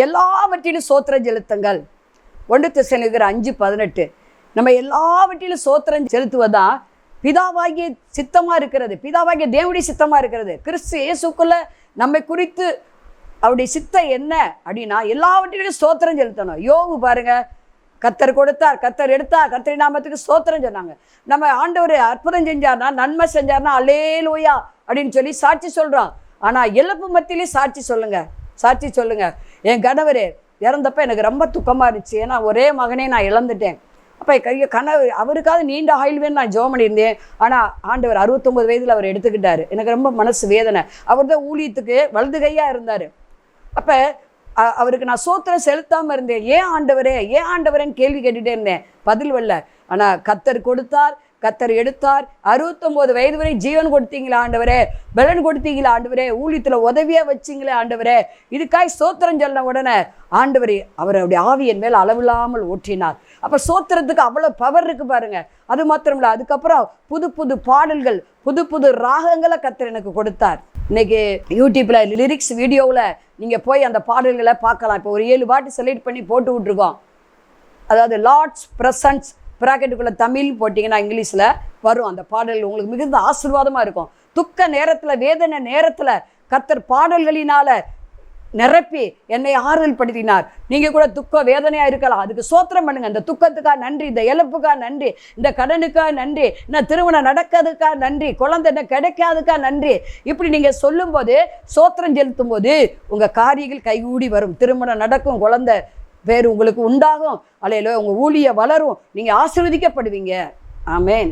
எல்லாவற்றிலும் சோத்திரம் செலுத்துங்கள். 1 தெசலோனிக்கர் 5:18. நம்ம எல்லாவற்றிலும் சோத்திரம் செலுத்துவதான் பிதாவாகிய சித்தமாக இருக்கிறது, பிதாவாகிய தேவனுடைய சித்தமாக இருக்கிறது. கிறிஸ்து இயேசுக்குள்ள நம்மை குறித்து அவருடைய சித்தம் என்ன அப்படின்னா எல்லாவற்றிலும் சோத்திரம் செலுத்தணும். யோபு பாருங்க, கர்த்தர் கொடுத்தார், கர்த்தர் எடுத்தார், கர்த்தரின் நாமத்துக்கு ஸ்தோத்திரம் சொன்னாங்க. நம்ம ஆண்டவர் அற்புதம் செஞ்சார்னா, நன்மை செஞ்சார்னா அல்லேலூயா அப்படின்னு சொல்லி சாட்சி சொல்கிறோம். ஆனால் இழப்பு மத்தியிலே சாட்சி சொல்லுங்க, சாட்சி சொல்லுங்க. என் கணவர் இறந்தப்ப எனக்கு ரொம்ப துக்கமாக இருந்துச்சு. ஏன்னா ஒரே மகனே நான் இழந்துட்டேன். அப்போ கணவர் அவருக்காக நீண்ட ஆயுள் வேணும் நான் ஜெபம் பண்ணியிருந்தேன். ஆனால் ஆண்டவர் 69 வயதில் அவர் எடுத்துக்கிட்டார். எனக்கு ரொம்ப மனசு வேதனை. அவர் தான் ஊழியத்துக்கு வலது கையாக இருந்தார். அப்போ அவருக்கு நான் சோத்திரம் செலுத்தாமல் இருந்தேன். ஏன் ஆண்டவரேன்னு கேள்வி கேட்டுகிட்டே இருந்தேன், பதில் வரல. ஆனால் கர்த்தர் கொடுத்தார், கர்த்தர் எடுத்தார். 69 வயது வரை ஜீவன் கொடுத்தீங்களா ஆண்டவரே, பலன் கொடுத்தீங்களா ஆண்டவரே, ஊழியத்தில் உதவியாக வச்சிங்களே ஆண்டவரே, இதுக்காய் சோத்திரம் சொன்ன உடனே ஆண்டவரே அவருடைய ஆவியின் மேல் அளவில்லாமல் ஊற்றினார். அப்போ சோத்திரத்துக்கு அவ்வளோ பவர் இருக்குது பாருங்க. அது மாத்திரம் இல்லை, அதுக்கப்புறம் புது புது பாடல்கள், புது புது ராகங்களை கர்த்தர் எனக்கு கொடுத்தார். இன்னைக்கு யூடியூப்பில் லிரிக்ஸ் வீடியோவில் நீங்கள் போய் அந்த பாடல்களை பார்க்கலாம். இப்போ ஒரு 7 பாட்டு செலக்ட் பண்ணி போட்டு விட்ருக்கோம். அதாவது லார்ட்ஸ் ப்ரெசன்ஸ் ப்ராக்கெட்டுக்குள்ளே தமிழ் போட்டிங்கன்னா இங்கிலீஷில் வரும். அந்த பாடல்கள் உங்களுக்கு மிகுந்த ஆசீர்வாதமாக இருக்கும். துக்க நேரத்தில், வேதனை நேரத்தில் கர்த்தர் பாடல்களினால் நிரப்பி என்னை ஆறுதல் படுத்தினார். நீங்கள் கூட துக்க வேதனையாக இருக்கலாம், அதுக்கு சோத்திரம் பண்ணுங்கள். இந்த துக்கத்துக்காக நன்றி, இந்த இழப்புக்காக நன்றி, இந்த கடனுக்காக நன்றி, இந்த திருமணம் நடக்கிறதுக்காக நன்றி, குழந்தை என்ன கிடைக்காதுக்காக நன்றி. இப்படி நீங்கள் சொல்லும்போது, சோத்திரம் செலுத்தும் போது உங்கள் காரியங்கள் கைகூடி வரும். திருமணம் நடக்கும், குழந்தை பேர் உங்களுக்கு உண்டாகும், அல்லேலூயா, உங்கள் ஊழியம் வளரும், நீங்கள் ஆசீர்வதிக்கப்படுவீங்க. ஆமென்.